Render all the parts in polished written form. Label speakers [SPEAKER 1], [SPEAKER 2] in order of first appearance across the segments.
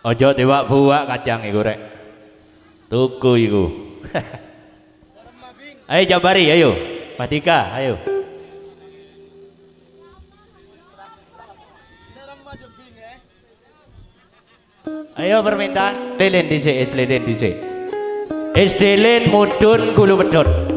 [SPEAKER 1] Ojo tewak buak kacang iku rek. Tuku iku. Ayo Jabari, ayo. Padika, ayo. Ayo permintaan. Lilin dhisik, lilin dhisik. Lilin mudun gulu wedhot.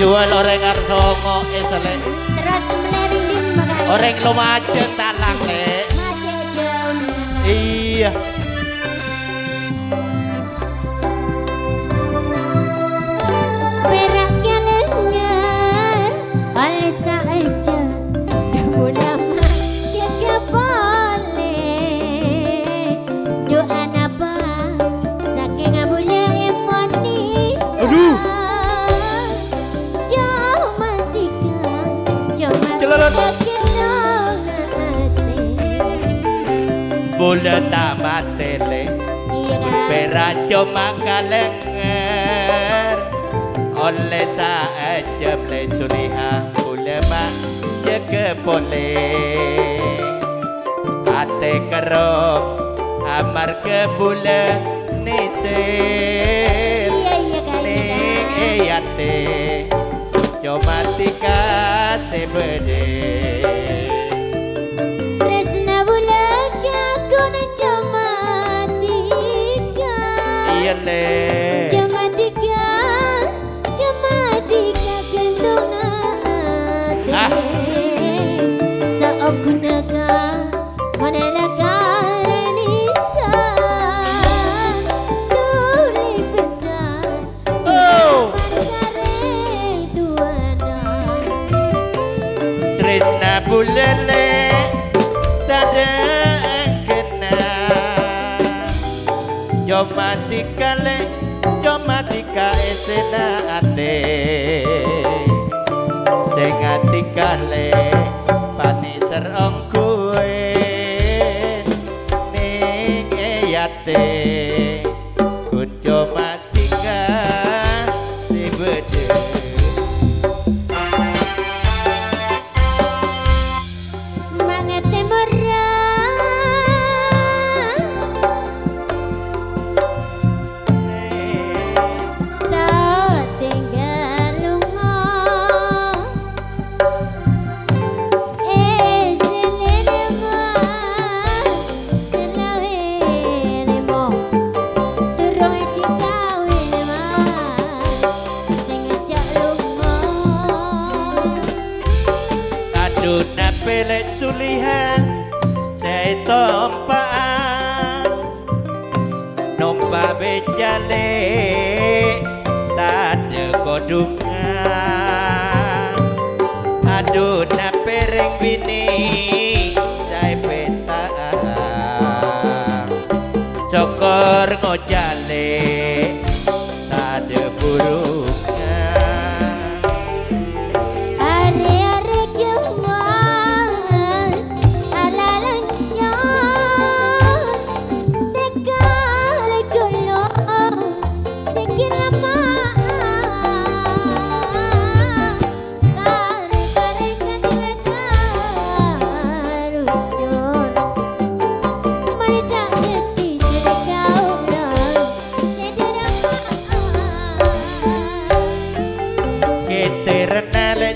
[SPEAKER 1] Jual orang arsongo esale
[SPEAKER 2] terus menerinding makan
[SPEAKER 1] orang lumajen talang le iya
[SPEAKER 2] peraknya lengan oleh saja mula jaga boleh doa apa saking boleh manis
[SPEAKER 1] aduh bulan tamat tele perajo mangkalenger oleh saja le suliha ulama jaga boleh ate kerok amar ke bulan nisir ning eyate cuma tika sebede
[SPEAKER 2] tresna bulan aku cuma tika
[SPEAKER 1] iya le
[SPEAKER 2] cuma tika gendong ate saok naga mana negara nisa turi pedan
[SPEAKER 1] oh tresna bulele tada kena cuma tika esena ate sing atikale pani serong kuwe ning eyate kun cuma tika sebede pelek sulihan saya tompaan nomba becale tade kodungan aduh na pereng bini saya petaan cokor ngojale tade burung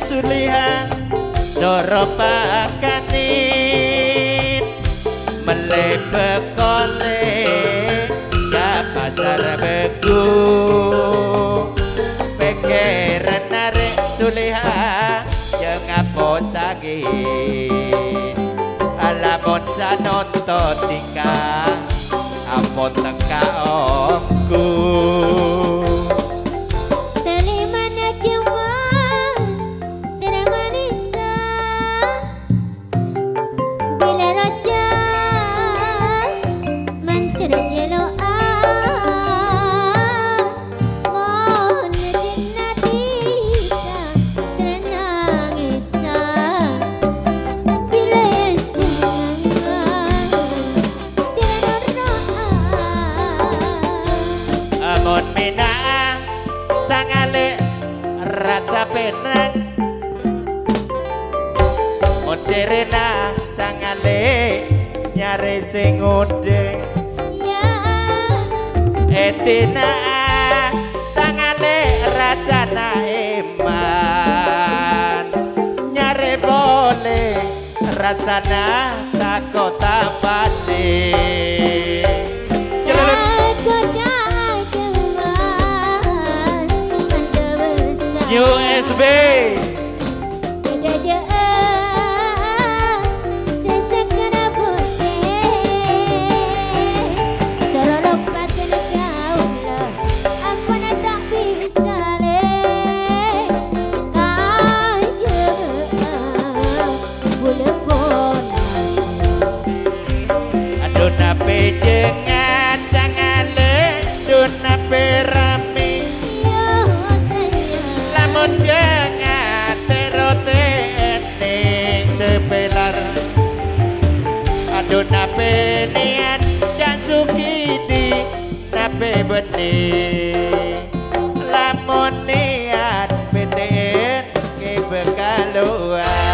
[SPEAKER 1] sulihan coro pakanin melepekole ke pasar begu pekeran narik sulihan jangan posagin alamon sanoto tika ampun teka ongku Amun minang sangale rasa penang Mocerena sangale nyari sing ngundeng Etina tangale rajana iman nyari boleh rajana takota pati USB Duna pejengan jangan le duna perami lamun jangan terote ening sebelar aduna penian jan sukiti nape benih lamun niat PTN ke bekaluan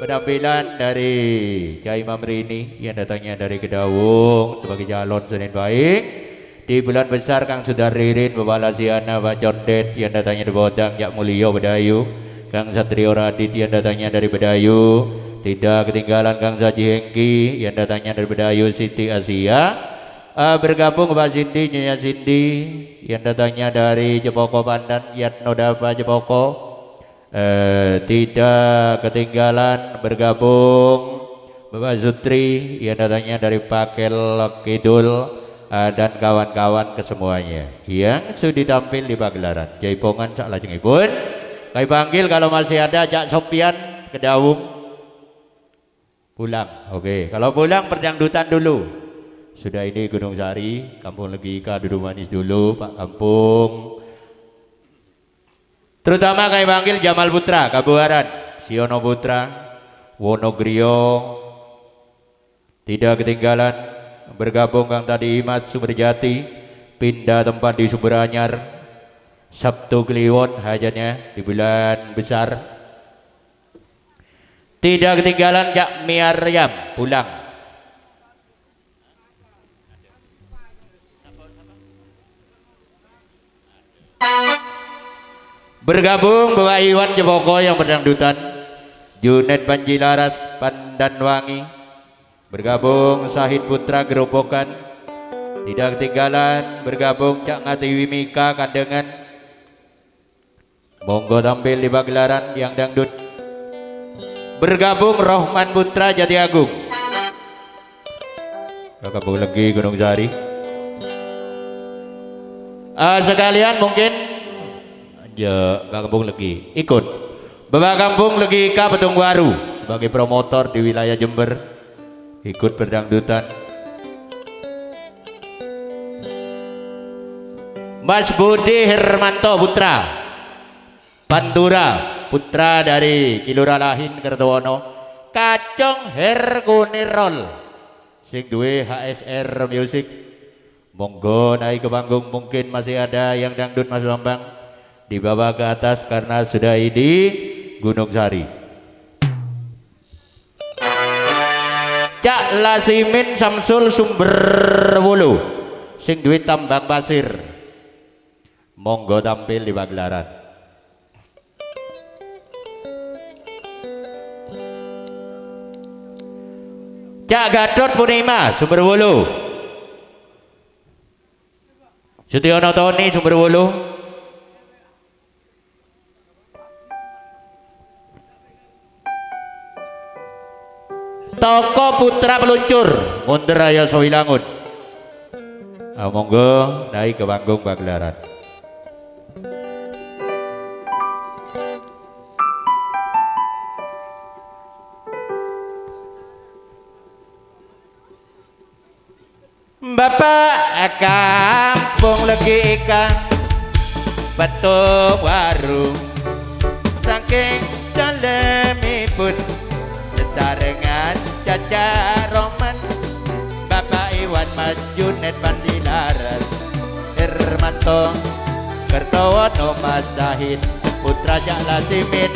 [SPEAKER 1] penampilan dari Kiai Mamrini yang datangnya dari Kedawung sebagai calon Senin Baik di bulan besar Kang Sudar Ririn Bapak Lasiana Pak Condet yang datangnya dari Bodang Jak Mulyo Bedayu Kang Satrio Radit yang datangnya dari Bedayu tidak ketinggalan Kang Saji Hengki yang datangnya dari Bedayu Siti Asia bergabung Pak Cindy Nyonya Cindy yang datangnya dari Jepoko Pandan Yatno Dava Jepoko tidak ketinggalan bergabung Bapak Sutri yang datangnya dari Pakel Kidul dan kawan-kawan kesemuanya yang sudah tampil di pagelaran Jaipongan sak lajengipun kami panggil kalau masih ada Cak Sopian Kedawung pulang. Oke, kalau pulang perdangdutan dulu. Sudah ini Gunung Sari, Kampung Legika duduk manis dulu Pak Kampung. Terutama kami panggil Jamal Putra Kabuaran, Siono Putra, Wonogrio. Tidak ketinggalan bergabung Kang tadi Imas Sumberjati, pindah tempat di Sumberanyar, Sabtu Kliwon hajatnya di bulan besar. Tidak ketinggalan Cak Miaryam pulang. Bergabung Bapak Iwan Jepoko yang berdangdutan Junet Panjilaras Pandanwangi bergabung Sahid Putra Gerobokan. Tidak ketinggalan bergabung Cak Ngati Wimika Kandengan. Monggo tampil di pagelaran yang dangdut. Bergabung Rohman Putra Jati Agung. Bergabung lagi Gunung Sari. Sekalian mungkin ya gabung lagi ikut Bapak Kampung lagi ke Petung Baru sebagai promotor di wilayah Jember ikut berdangdutan. Mas Budi Hermanto Putra Pantura putra dari Kiluralahin Kertowono Kacung Herkunirol sing duwe HSR Music. Monggo naik ke panggung, mungkin masih ada yang dangdut Mas Bambang, dibawa ke atas karena sudah di Gunung Sari. Cak Lasimin Samsul Sumberwulu sing duwe tambang pasir. Monggo tampil di pagelaran. Cak Gatot Punima Sumberwulu. Sutiono Tony Sumberwulu. Toko Putra Peluncur Mundur Raya Sowilangun. Monggo naik ke panggung pagelaran. Bapak kampung lagi ikan Petung Baru saking dalemipun secarengan Caca Roman Bapak Iwan Majunet Pandilaras Hermanto Kertowono Mas Sahid Putra Cak Lasimin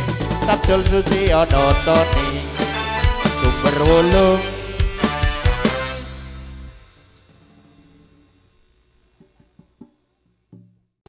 [SPEAKER 1] Samsul Susiono Tony Sumberwulu